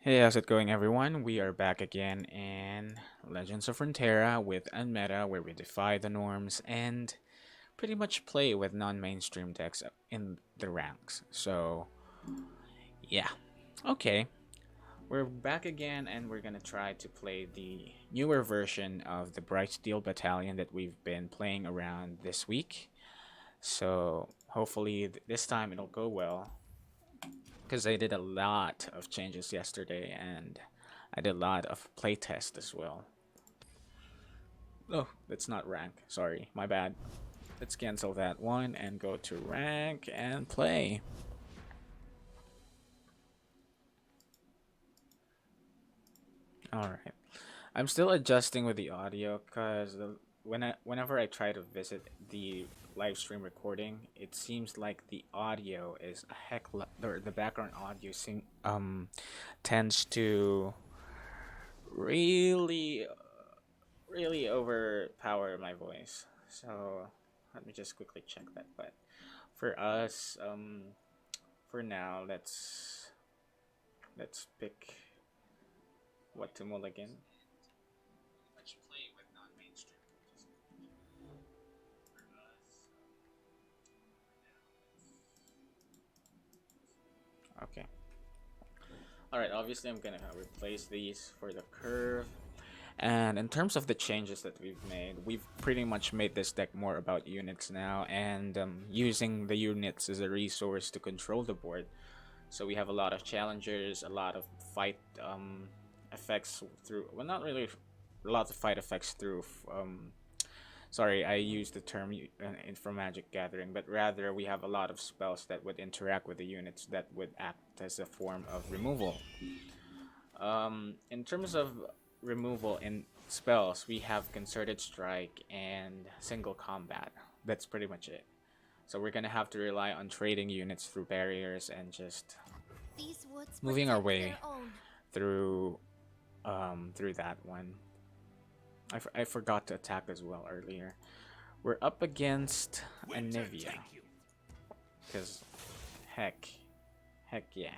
Hey, how's it going, everyone? We are back again in Legends of Runeterra with UNMETA, where we defy the norms and pretty much play with non-mainstream decks in the ranks. So, yeah. Okay, we're back again, and we're gonna try to play the newer version of the Brightsteel Battalion that we've been playing around this week. So, hopefully, this time it'll go well, because I did a lot of changes yesterday, and I did a lot of playtest as well. Oh, that's not rank. Sorry, my bad. Let's cancel that one and go to rank and play. Alright. I'm still adjusting with the audio because whenever I try to visit the live stream recording, it seems like the audio is a or the background audio tends to really really overpower my voice. So let me just quickly check that. But for us, for now, let's pick what to mulligan. Let's play with non-mainstream. Okay. All right. Obviously, I'm gonna replace these for the curve. And in terms of the changes that we've pretty much made this deck more about units now, and using the units as a resource to control the board. So we have a lot of challengers, a lot of fight effects through. Well, not really a lot of fight effects through. Sorry, I used the term in for Magic Gathering, but rather we have a lot of spells that would interact with the units that would act as a form of removal. In terms of removal in spells, we have Concerted Strike and Single Combat. That's pretty much it. So we're gonna have to rely on trading units through barriers and just moving our way through through that one. I forgot to attack as well earlier. We're up against Anivia. Because heck. Heck yeah.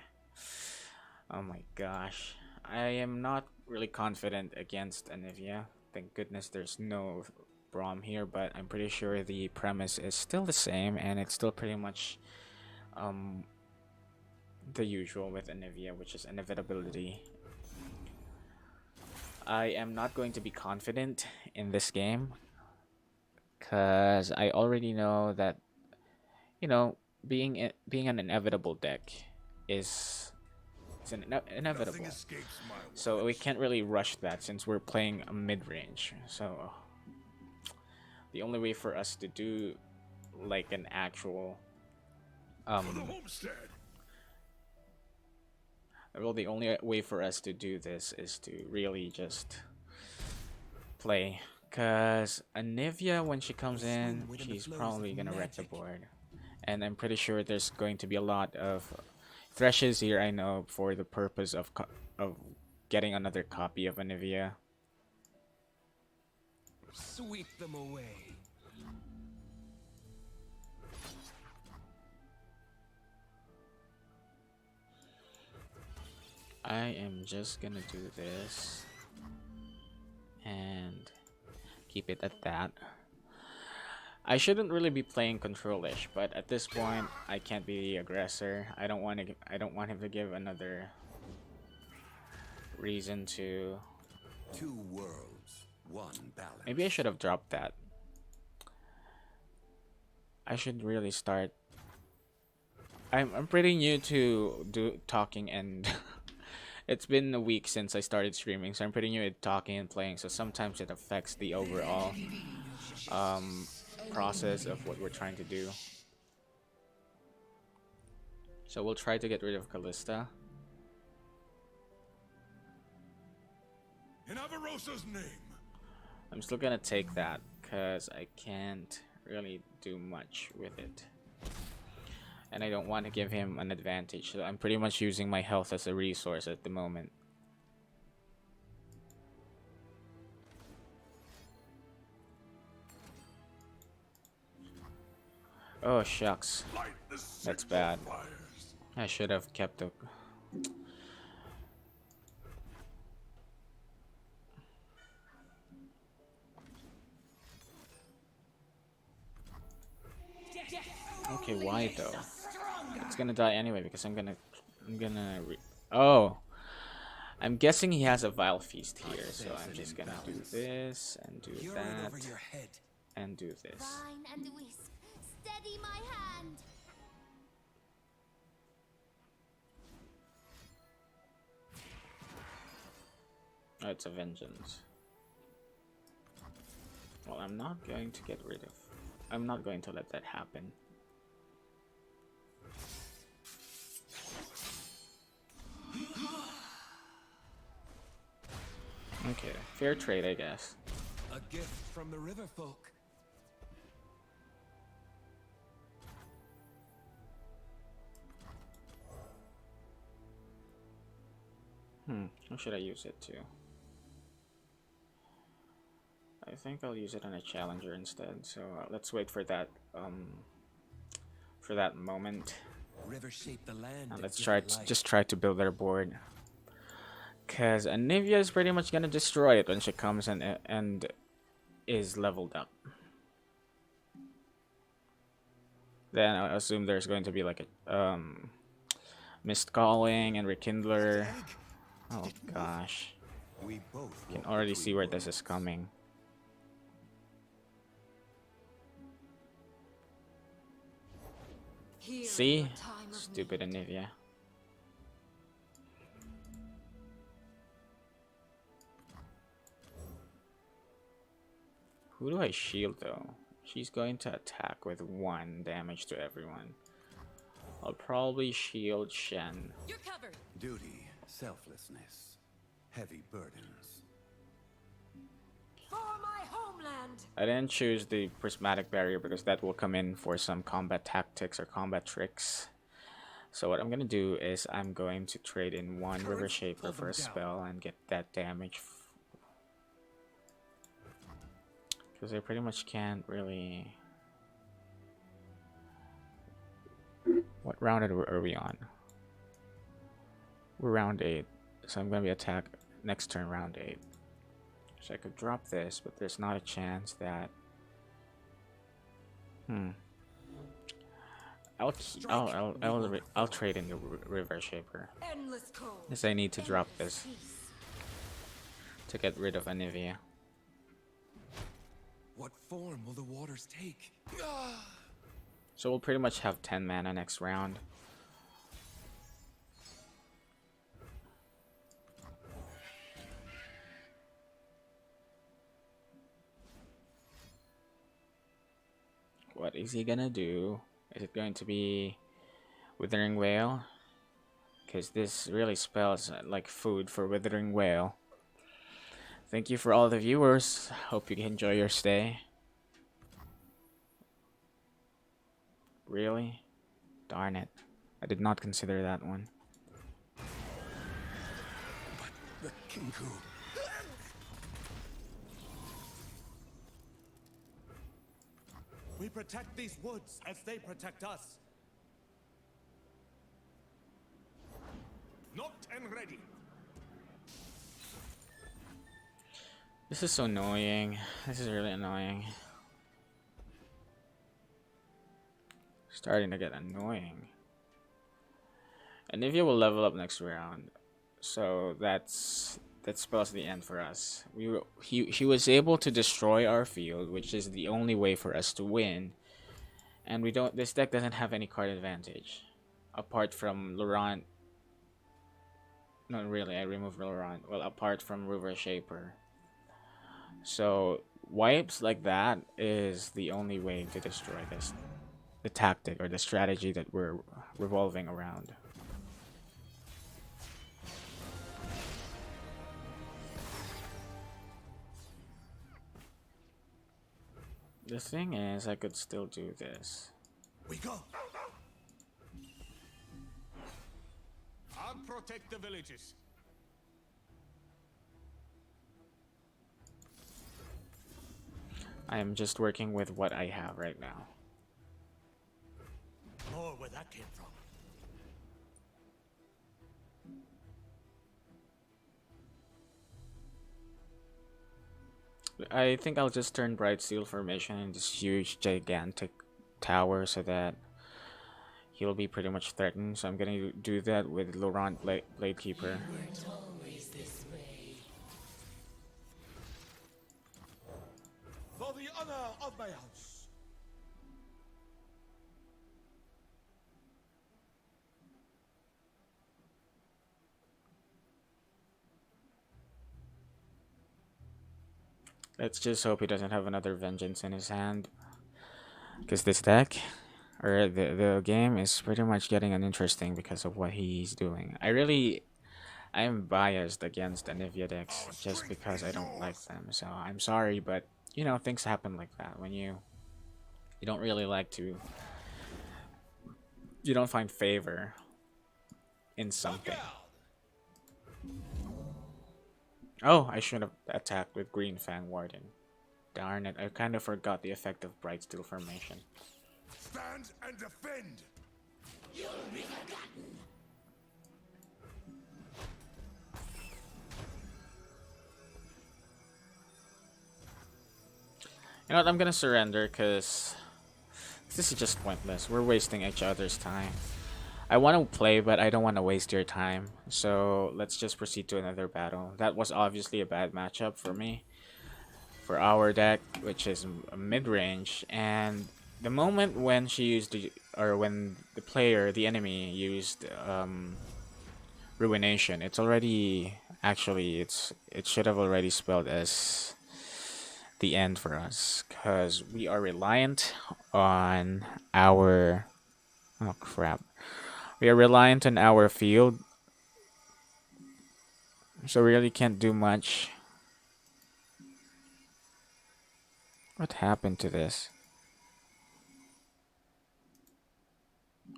Oh my gosh. I am not really confident against Anivia. Thank goodness there's no Braum here, but I'm pretty sure the premise is still the same, and it's still pretty much um, the usual with Anivia, which is inevitability. I am not going to be confident in this game because I already know that being an inevitable deck is inevitable. So we can't really rush that since we're playing a mid range. So the only way for us to do like an actual well, the only way for us to do this is to really just play. Cause Anivia, when she comes in, she's probably gonna wreck the board. And I'm pretty sure there's going to be a lot of threshes here, I know, for the purpose of getting another copy of Anivia. Sweep them away. I am just gonna do this and keep it at that. I shouldn't really be playing control-ish, but at this point, I can't be the aggressor. I don't want to. I don't want him to give another reason to. Two worlds, one balance. Maybe I should have dropped that. I should really start. I'm pretty new to talking, and it's been a week since I started streaming, so I'm pretty new at talking and playing. So sometimes it affects the overall um, process of what we're trying to do. So we'll try to get rid of Callista. In Avarosa's name. I'm still gonna take that because I can't really do much with it. And I don't want to give him an advantage, so I'm pretty much using my health as a resource at the moment. Oh shucks, that's bad. I should have kept the. Okay, why though? It's gonna die anyway because I'm gonna oh, I'm guessing he has a Vile Feast here, so I'm just gonna do this and do that and do this. Vine and Wisp, steady my hand. Oh, it's a vengeance. Well, I'm not going to get rid of. I'm not going to let that happen. Okay, fair trade, I guess. A gift from the river folk. How should I use it to? I think I'll use it on a challenger instead. So let's wait for that moment. River shape the land. And let's just try to build our board. Cause Anivia is pretty much gonna destroy it when she comes and is leveled up. Then I assume there's going to be like a Mist Calling and Rekindler. Oh gosh. We both Can already see where this is coming. See? Stupid Anivia. Who do I shield though? She's going to attack with 1 damage to everyone. I'll probably shield Shen. You're covered. Duty, selflessness, heavy burdens. For my homeland. I didn't choose the prismatic barrier because that will come in for some combat tactics or combat tricks. So what I'm gonna do is I'm going to trade in 1 River Shaper for a spell and get that damage. Because I pretty much can't really... What round are we on? We're round 8. So I'm going to be attacked next turn, round 8. So I could drop this, but there's not a chance that... I'll trade in the River Shaper. Because I need to drop this to get rid of Anivia. What form will the waters take? So we'll pretty much have 10 mana next round. What is he gonna do? Is it going to be Withering Wail? Because this really spells like food for Withering Wail. Thank you for all the viewers. Hope you enjoy your stay. Really? Darn it. I did not consider that one. But the Kinku. We protect these woods as they protect us. Knocked and ready. This is so annoying. This is really annoying. Starting to get annoying. Anivia will level up next round, so that spells the end for us. He was able to destroy our field, which is the only way for us to win, and we don't. This deck doesn't have any card advantage, apart from Laurent. Not really. I removed Laurent. Well, apart from River Shaper. So wipes like that is the only way to destroy this. The tactic or the strategy that we're revolving around. The thing is, I could still do this. We go. I'll protect the villages. I am just working with what I have right now. More where that came from. I think I'll just turn Brightsteel formation in this huge, gigantic tower so that he'll be pretty much threatened. So I'm gonna do that with Laurent Bladekeeper. For the honor of my house. Let's just hope he doesn't have another vengeance in his hand. Because this deck, or the game, is pretty much getting uninteresting because of what he's doing. I'm biased against Anivia decks just because I don't like them. So I'm sorry, but you know, things happen like that when you don't really like to, you don't find favor in something. Oh, I should have attacked with Green Fang Warden. Darn it, I kind of forgot the effect of Brightsteel formation. Stand and defend! You know what, I'm gonna surrender because this is just pointless. We're wasting each other's time. I want to play, but I don't want to waste your time. So let's just proceed to another battle. That was obviously a bad matchup for me. For our deck, which is a mid-range. And the moment when she used, when the player, the enemy, used Ruination, it's already, actually, it should have already spelled as the end for us. Because we are reliant on our... Oh, crap. We are reliant on our field, so we really can't do much. What happened to this?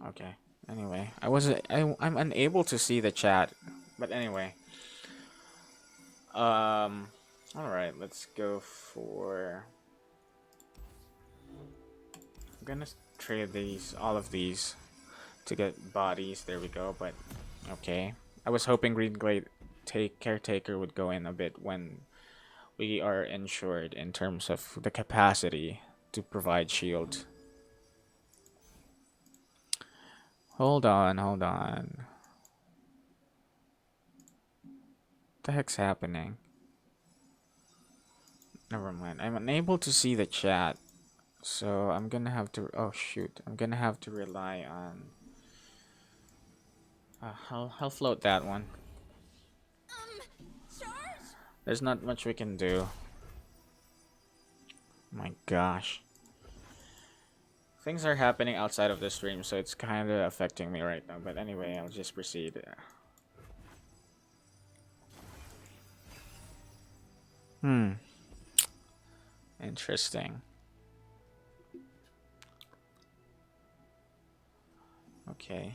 Okay. Anyway, I'm unable to see the chat, but anyway. All right, let's go for. I'm gonna trade all of these, to get bodies. There we go. But okay, I was hoping Green Glade Caretaker would go in a bit when we are insured in terms of the capacity to provide shield. Hold on. What the heck's happening? Never mind. I'm unable to see the chat, so I'm gonna have to. Oh shoot! I'm gonna have to rely on. I'll float that one. Charge? There's not much we can do. My gosh. Things are happening outside of the stream, so it's kind of affecting me right now. But anyway, I'll just proceed. Interesting. Okay.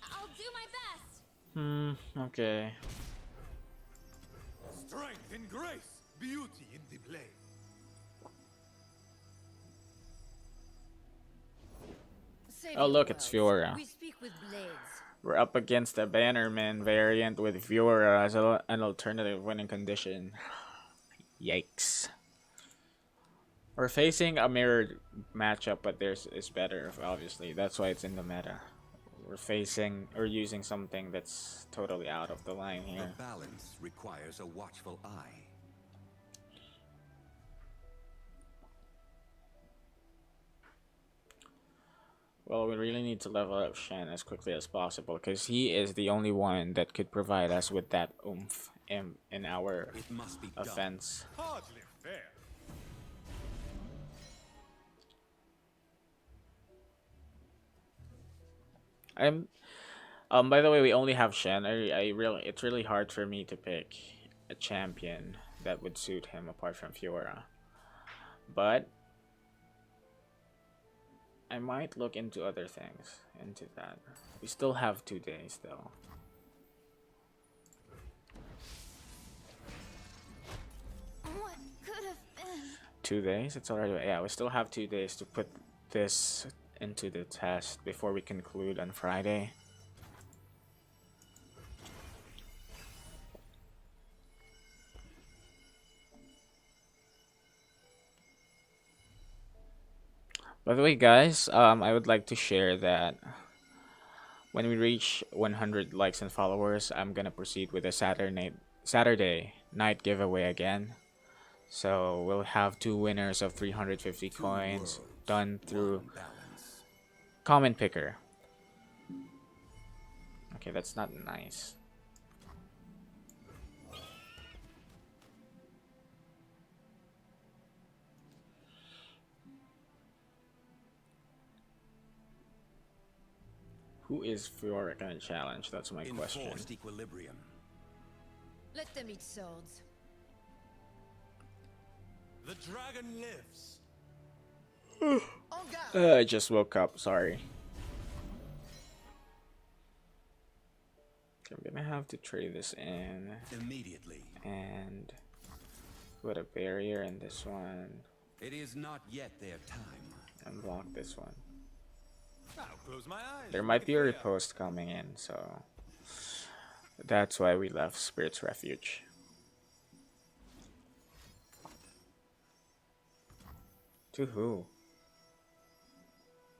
I'll do my best. Okay. Strength and grace, beauty in the blade. Oh look, it's Fiora. We speak with blades. We're up against a Bannerman variant with Fiora as an alternative winning condition. Yikes. We're facing a mirrored matchup, but theirs is better, obviously. That's why it's in the meta. We're using something that's totally out of the line here. The balance requires a watchful eye. Well, we really need to level up Shen as quickly as possible, because he is the only one that could provide us with that oomph in our It must be done. offense. Hardly fair. By the way, we only have Shen. It's really hard for me to pick a champion that would suit him apart from Fiora. But I might look into other things, into that. We still have 2 days though. What could have been? 2 days? It's already, yeah, we still have 2 days to put this into the test before we conclude on Friday. By the way, guys, I would like to share that when we reach 100 likes and followers, I'm gonna proceed with a Saturday night giveaway again. So we'll have 2 winners of 350 Two coins worlds, done through one balance. comment picker. Okay, that's not nice. Who is Fiora gonna challenge? That's my question. Enforced equilibrium. Let them eat swords. The dragon lives. I just woke up, sorry. Okay, I'm gonna have to trade this in Immediately. and put a barrier in this one It is not yet their time. and block this one. I'll close my eyes. There might be a riposte coming in, so that's why we left Spirit's Refuge. To who?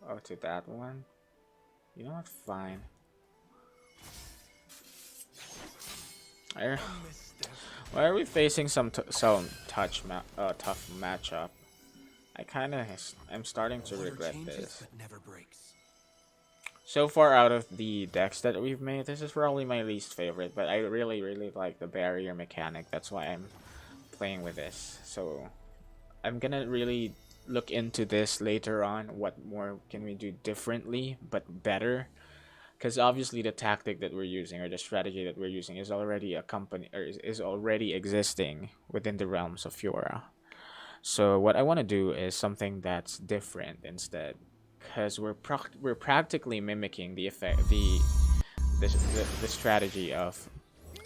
Oh, to that one? You know what? Fine. Why are we facing some tough matchup? I'm starting to regret this. But never breaks. So far out of the decks that we've made, this is probably my least favorite, but I really, really like the barrier mechanic. That's why I'm playing with this. So I'm gonna really look into this later on. What more can we do differently, but better? Because obviously the tactic that we're using or the strategy that we're using is already is already existing within the realms of Fiora. So what I want to do is something that's different instead, because we're practically mimicking the the strategy of.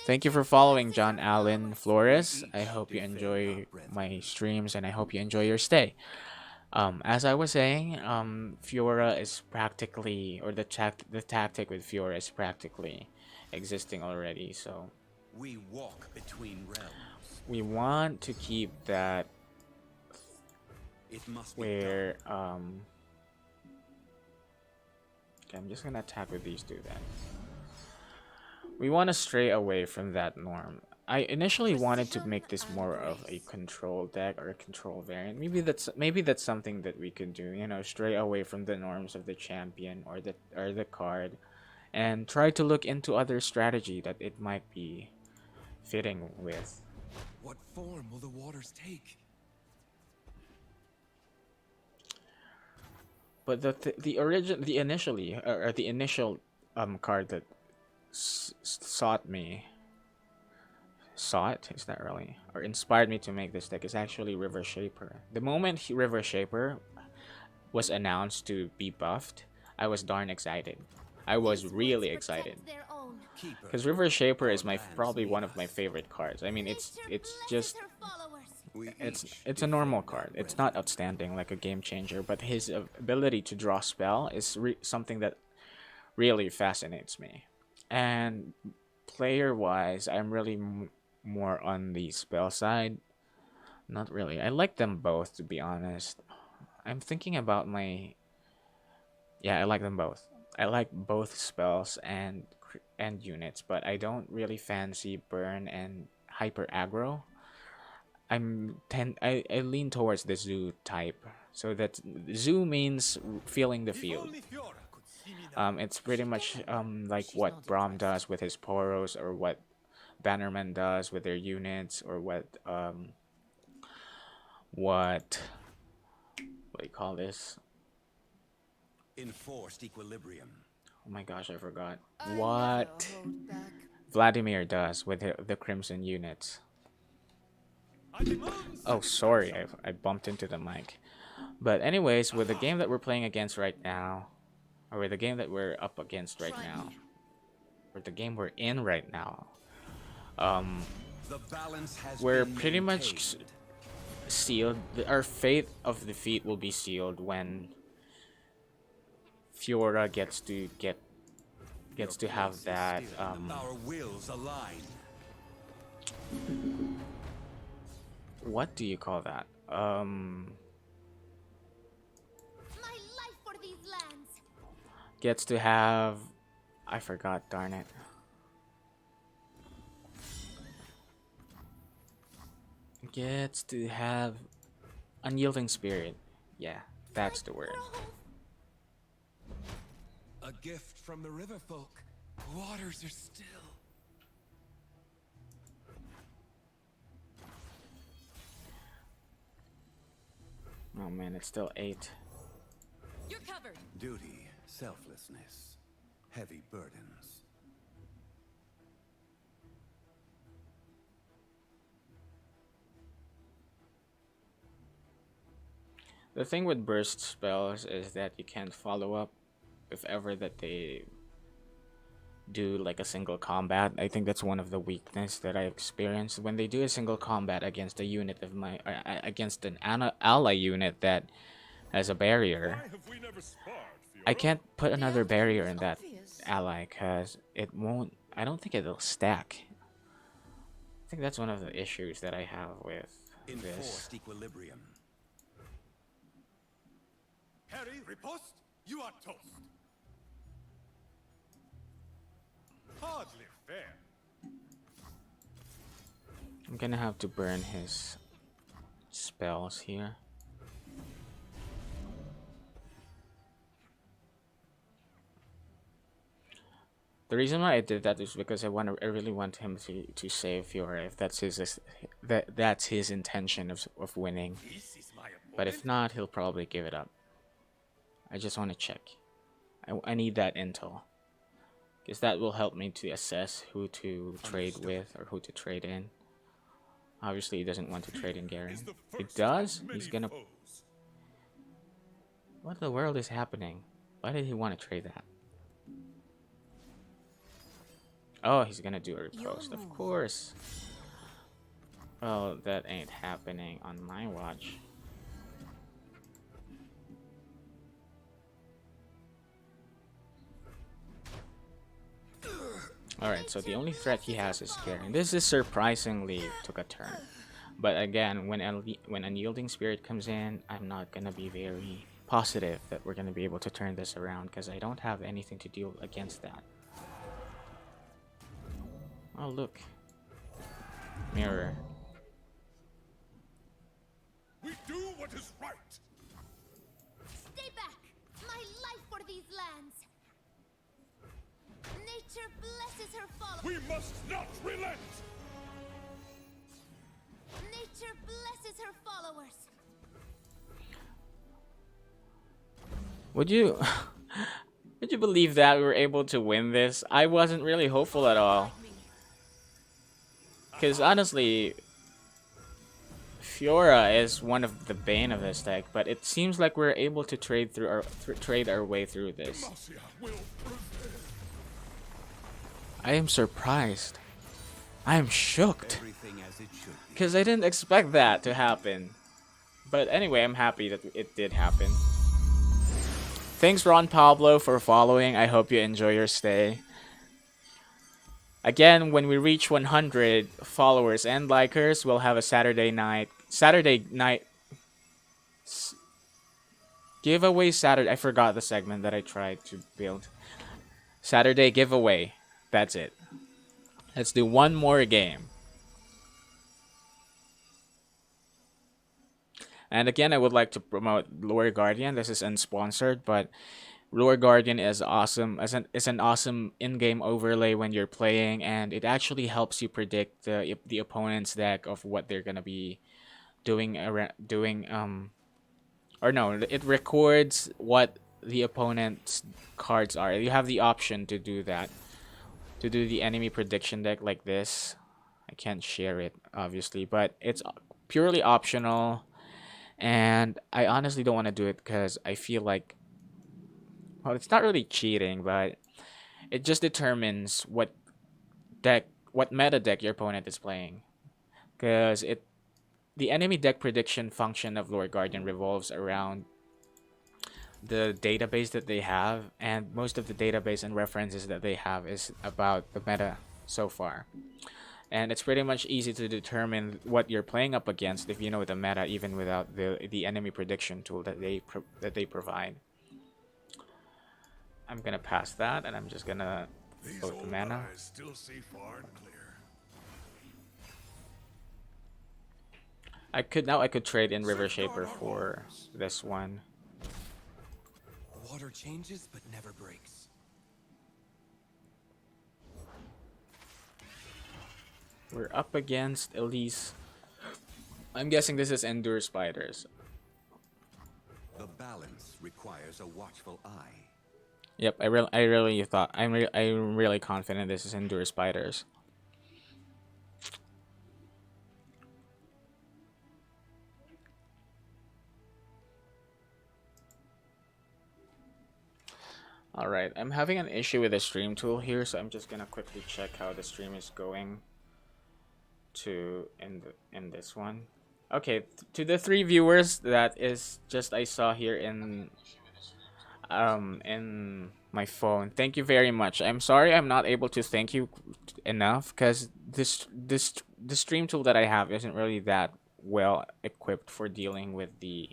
Thank you for following John Allen Flores. I hope you enjoy my streams and I hope you enjoy your stay. As I was saying, Fiora is practically, or the tactic with Fiora is practically existing already. So We walk between realms. we want to keep that It must be where okay, I'm just gonna attack with these two then. We want to stray away from that norm. I initially wanted to make this more of a control deck or a control variant. Maybe that's something that we could do. You know, stray away from the norms of the champion or the card, and try to look into other strategy that it might be fitting with. What form will the waters take? But the initial card that sought is that really or inspired me to make this deck is actually River Shaper. The moment River Shaper was announced to be buffed, I was darn excited. I was really excited Their own. Keeper. because River Shaper is Our probably lands one need of my us. favorite cards. I mean, it's Nature just blesses her followers. We it's each a normal defend our card. It's realm. not outstanding like a game changer, but his ability to draw spell is something that really fascinates me. And player wise, I'm really more on the spell side. Not really. I like them both, to be honest. I'm thinking about my. Yeah, I like them both. I like both spells and units, but I don't really fancy burn and hyper aggro. I lean towards the zoo type. So that zoo means feeling the If field. only Fiora could see me now. It's pretty much like what Braum does with his Poros, or what Bannerman does with their units, or what do you call this? Enforced equilibrium. Oh my gosh, I forgot. I What never hold back. Vladimir does with the Crimson units. I demand Oh, sorry, I bumped into the mic. But anyways, with the game that we're playing against right now, or with the game that we're up against right now, or the game we're in right now, The balance has we're been pretty much maintained. sealed. Our fate of defeat will be sealed when Fiora gets to Your have place is that still in the- Our wills align. what do you call that? My Gets to have... I forgot, darn it. Gets to have Unyielding Spirit. Yeah, that's the word. A gift from the river folk. Waters are still. Oh man, it's still 8. You're covered. Duty, selflessness, heavy burdens. The thing with burst spells is that you can't follow up if ever that they do like a single combat. I think that's one of the weakness that I experienced when they do a single combat against a unit of my against an ally unit that has a barrier. I can't put another barrier in that ally because it won't. I don't think it'll stack. I think that's one of the issues that I have with this. Enforced equilibrium. Harry, riposte? You are toast. Hardly fair. I'm gonna have to burn his spells here. The reason why I did that is because I really want him to save Fiora if that's his intention of winning. But if not, he'll probably give it up. I just want to check. I need that intel. Because that will help me to assess who to trade with or who to trade in. Obviously, he doesn't want to trade in Garen. He does? He's gonna... What in the world is happening? Why did he want to trade that? Oh, he's gonna do a repost, of course. Oh, that ain't happening on my watch. Alright, so the only threat he has is Garen. This is surprisingly took a turn. But again, when Unyielding Spirit comes in, I'm not gonna be very positive that we're gonna be able to turn this around because I don't have anything to deal against that. Oh, look. Mirror. We do what is right. Stay back! My life for these lands! Nature blesses her followers! We must not relent. Nature blesses her followers! Would you believe that we were able to win this? I wasn't really hopeful at all. Because honestly, Fiora is one of the bane of this deck, but it seems like we're able to trade our way through this. I am surprised. I am shocked. Because I didn't expect that to happen. But anyway, I'm happy that it did happen. Thanks Ron Pablo for following. I hope you enjoy your stay. Again, when we reach 100 followers and likers, we'll have a Saturday night giveaway Saturday. I forgot the segment that I tried to build. Saturday giveaway. That's it. Let's do one more game. And again, I would like to promote Lure Guardian. This is unsponsored, but Lure Guardian is awesome. It's an awesome in-game overlay when you're playing, and it actually helps you predict the opponent's deck of what they're gonna be doing. It records what the opponent's cards are. You have the option to do that, to do the enemy prediction deck like this. I can't share it obviously, but it's purely optional, and I honestly don't want to do it because I feel like, well, it's not really cheating, but it just determines what meta deck your opponent is playing. Because the enemy deck prediction function of Lord Guardian revolves around the database that they have, and most of the database and references that they have is about the meta so far. And it's pretty much easy to determine what you're playing up against if you know the meta, even without the enemy prediction tool that they provide. I'm gonna pass that, and I'm just gonna These vote the old mana. eyes still see far and clear. I could trade in River Shaper for this one. Water changes but never breaks. We're up against Elise. I'm guessing this is Endure Spiders. The balance requires a watchful eye. Yep, I really thought I'm really confident this is Endure Spiders. Alright, I'm having an issue with the stream tool here, so I'm just gonna quickly check how the stream is going to in this one. Okay, to the 3 viewers that is just I saw here in my phone, thank you very much. I'm sorry I'm not able to thank you enough because the stream tool that I have isn't really that well equipped for dealing with the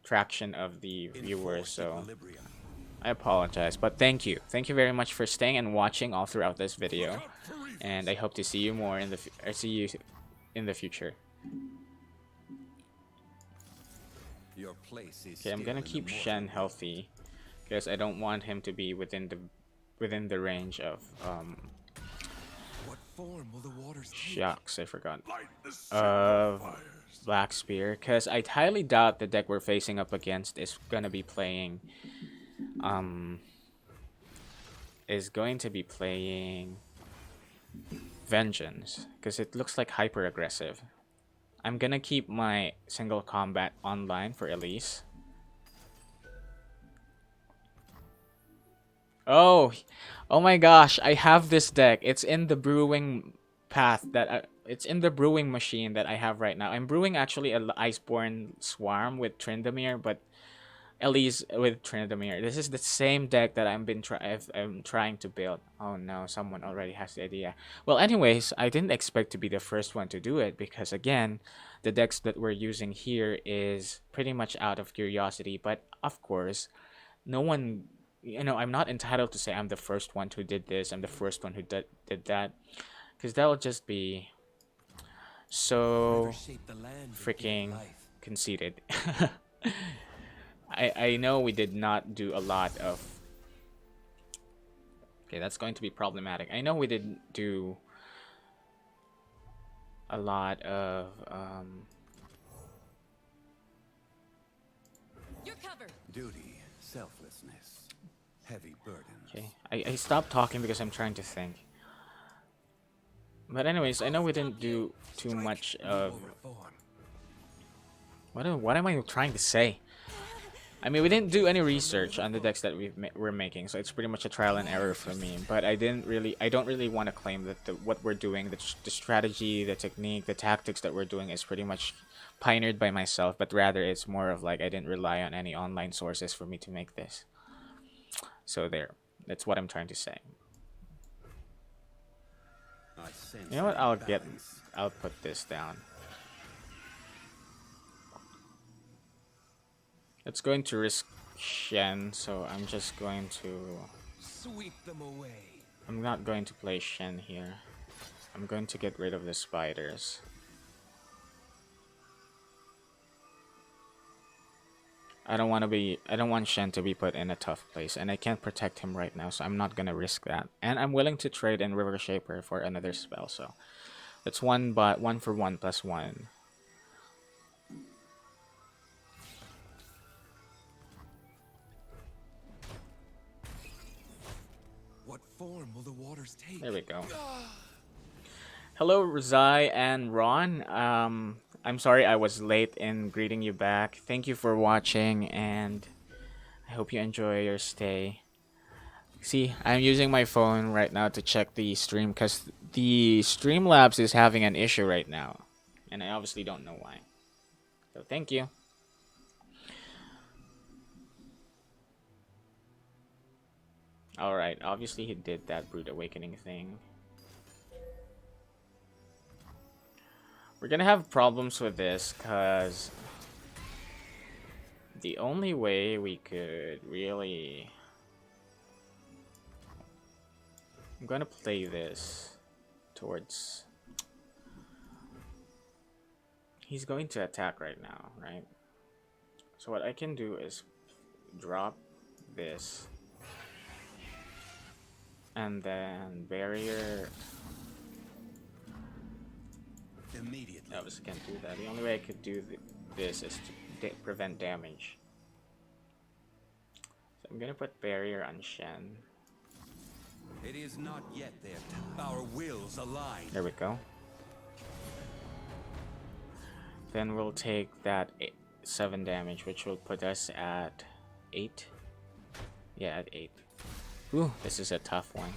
traction of the viewers, so I apologize, but thank you very much for staying and watching all throughout this video, and I hope to see you more in the future. Your place is Okay, I'm gonna keep Shen healthy because I don't want him to be within the range of What form will the waters take? shucks, I forgot Light the of fires. Black Spear, because I highly doubt the deck we're facing up against is gonna be playing Vengeance, because it looks like hyper aggressive. I'm gonna keep my single combat online for Elise. Oh my gosh, I have this deck. It's in the brewing path it's in the brewing machine that I have right now. I'm brewing actually an Iceborne Swarm with Tryndamere, but Elise with Tryndamere. This is the same deck that I'm trying to build. Oh no, someone already has the idea. Well, anyways, I didn't expect to be the first one to do it because again, the decks that we're using here is pretty much out of curiosity. But of course, no one, I'm not entitled to say I'm the first one who did this. I'm the first one who did that, because that'll just be so Rivers shape the land and give it freaking life. conceited. I know we did not do a lot of... Okay, that's going to be problematic. I know we didn't do a lot of... You're covered. Duty, selflessness, heavy burdens. Okay, I stopped talking because I'm trying to think. But anyways, I know we didn't do too much of... Reform. What am I trying to say? I mean, we didn't do any research on the decks that we're making, so it's pretty much a trial and error for me. But I don't really want to claim that what we're doing, the strategy, the technique, the tactics that we're doing is pretty much pioneered by myself. But rather, it's more of like I didn't rely on any online sources for me to make this. So there, that's what I'm trying to say. I sense You know what? an imbalance. I'll put this down. It's going to risk Shen, so I'm just going to... Sweep them away. I'm not going to play Shen here. I'm going to get rid of the spiders. I don't want Shen to be put in a tough place, and I can't protect him right now, so I'm not gonna risk that. And I'm willing to trade in River Shaper for another spell, so it's 1 for 1 plus 1. What form will the waters take? There we go. Hello, Rizai and Ron. I'm sorry I was late in greeting you back. Thank you for watching, and I hope you enjoy your stay. See, I'm using my phone right now to check the stream because the Streamlabs is having an issue right now, and I obviously don't know why. So thank you. Alright, obviously he did that Brood Awakening thing. We're gonna have problems with this because the only way we could really I'm gonna play this towards... He's going to attack right now, right? So what I can do is drop this. And then barrier... Immediately. Obviously can't do that. The only way I could do this is to prevent damage. So I'm gonna put barrier on Shen. It is not yet their time. Our wills align. There we go. Then we'll take that 7 damage, which will put us at 8. Yeah, at 8. Ooh, this is a tough one.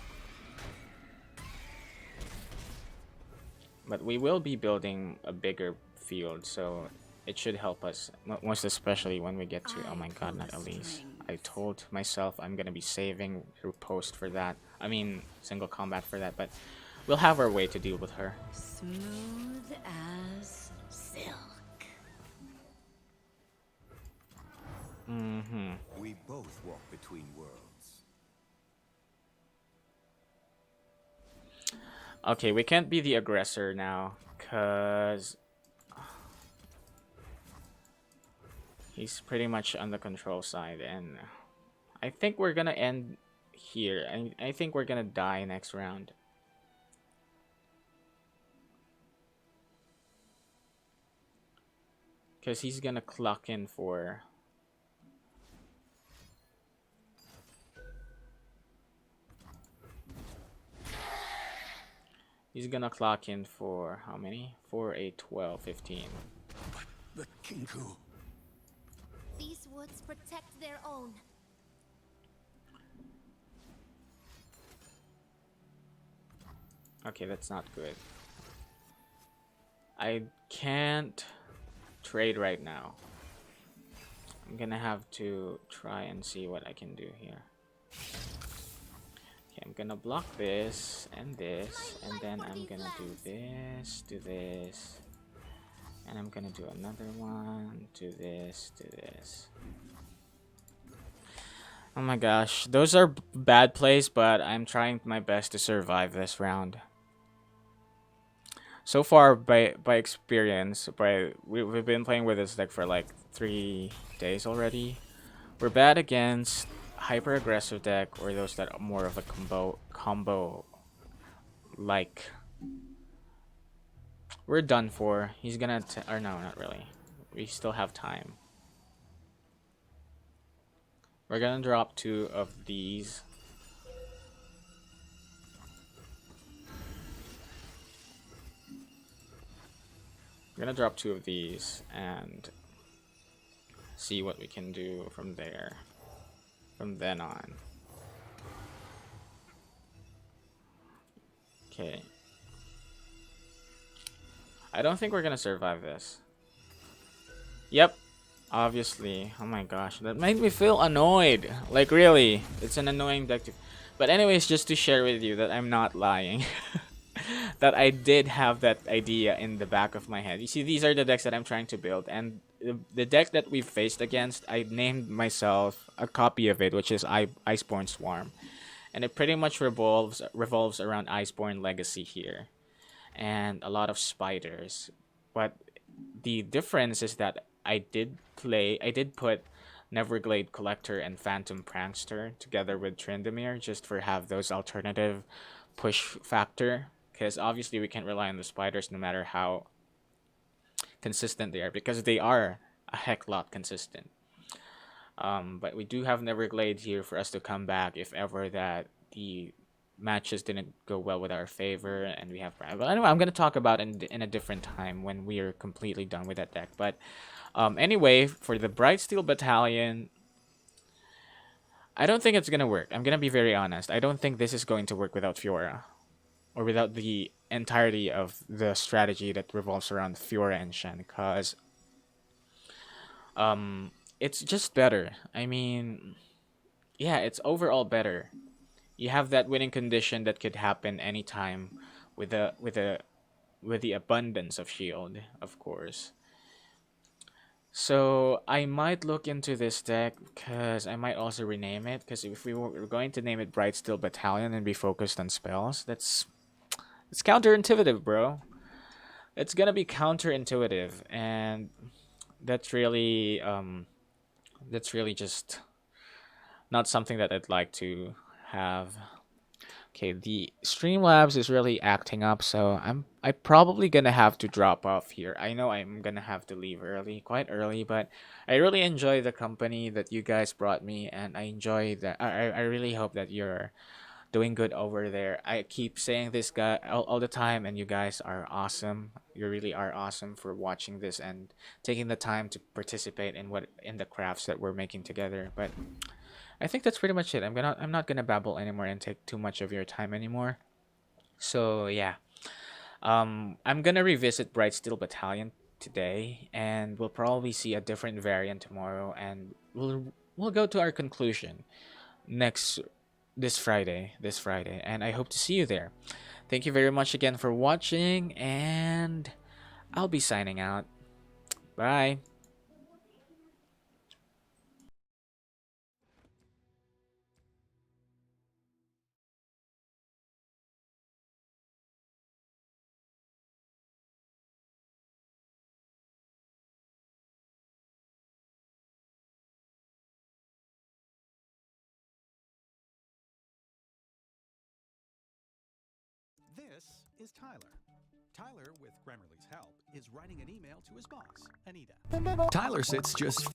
But we will be building a bigger field, so it should help us, most especially when we get to... Oh my god, not Elise. I told myself I'm gonna be saving through post for that. I mean, single combat for that, but we'll have our way to deal with her. Smooth as silk. Mm-hmm. We both walk between worlds. Okay, we can't be the aggressor now, cause he's pretty much on the control side, and I think we're gonna end here. I think we're gonna die next round. Cause he's gonna clock in for... He's gonna clock in for how many? 4, 8, 12, 15. The Kinku. These woods protect their own. Okay, that's not good. I can't trade right now. I'm gonna have to try and see what I can do here. Okay, I'm gonna block this, and then I'm gonna do this, and I'm gonna do another one, do this. Oh my gosh, those are bad plays, but I'm trying my best to survive this round. So far, by experience, we've been playing with this deck for like 3 days already. We're bad against hyper aggressive deck or those that are more of a combo like. We're done for. He's gonna or no, not really. We still have time. We're gonna drop 2 of these. We're gonna drop 2 of these and see what we can do from there. From then on. Okay. I don't think we're gonna survive this. Yep. Obviously. Oh my gosh. That made me feel annoyed. Like really. It's an annoying deck to... But anyways, just to share with you that I'm not lying. That I did have that idea in the back of my head. You see, these are the decks that I'm trying to build. And the deck that we've faced against, I named myself a copy of it, which is Iceborne Swarm. And it pretty much revolves around Iceborne Legacy here. And a lot of spiders. But the difference is that I did put Neverglade Collector and Phantom Prankster together with Tryndamere just for have those alternative push factor. Because obviously we can't rely on the spiders no matter how consistent they are, because they are a heck lot consistent. But we do have Neverglade here for us to come back if ever that the matches didn't go well with our favor, and we have... But anyway, I'm going to talk about it in a different time when we are completely done with that deck. But anyway, for the Brightsteel Battalion, I don't think it's going to work. I'm going to be very honest. I don't think this is going to work without Fiora. Or without the entirety of the strategy that revolves around Fiora and Shen. Because it's just better. I mean, yeah, it's overall better. You have that winning condition that could happen anytime with the abundance of shield, of course. So I might look into this deck because I might also rename it. Because if we're going to name it Brightsteel Battalion and be focused on spells, it's counterintuitive, bro. It's gonna be counterintuitive, and that's really just not something that I'd like to have. Okay, the Streamlabs is really acting up, so I probably gonna have to drop off here. I know I'm gonna have to leave early, quite early, but I really enjoy the company that you guys brought me, and I enjoy that. I really hope that you're doing good over there. I keep saying this guy all the time, and you guys are awesome. You really are awesome for watching this and taking the time to participate in the crafts that we're making together. But I think that's pretty much it. I'm not gonna babble anymore and take too much of your time anymore. So yeah, I'm gonna revisit Brightsteel Battalion today, and we'll probably see a different variant tomorrow, and we'll go to our conclusion next this Friday, and I hope to see you there. Thank you very much again for watching, and I'll be signing out. Bye. This is Tyler. Tyler, with Grammarly's help, is writing an email to his boss, Anita. Tyler sits just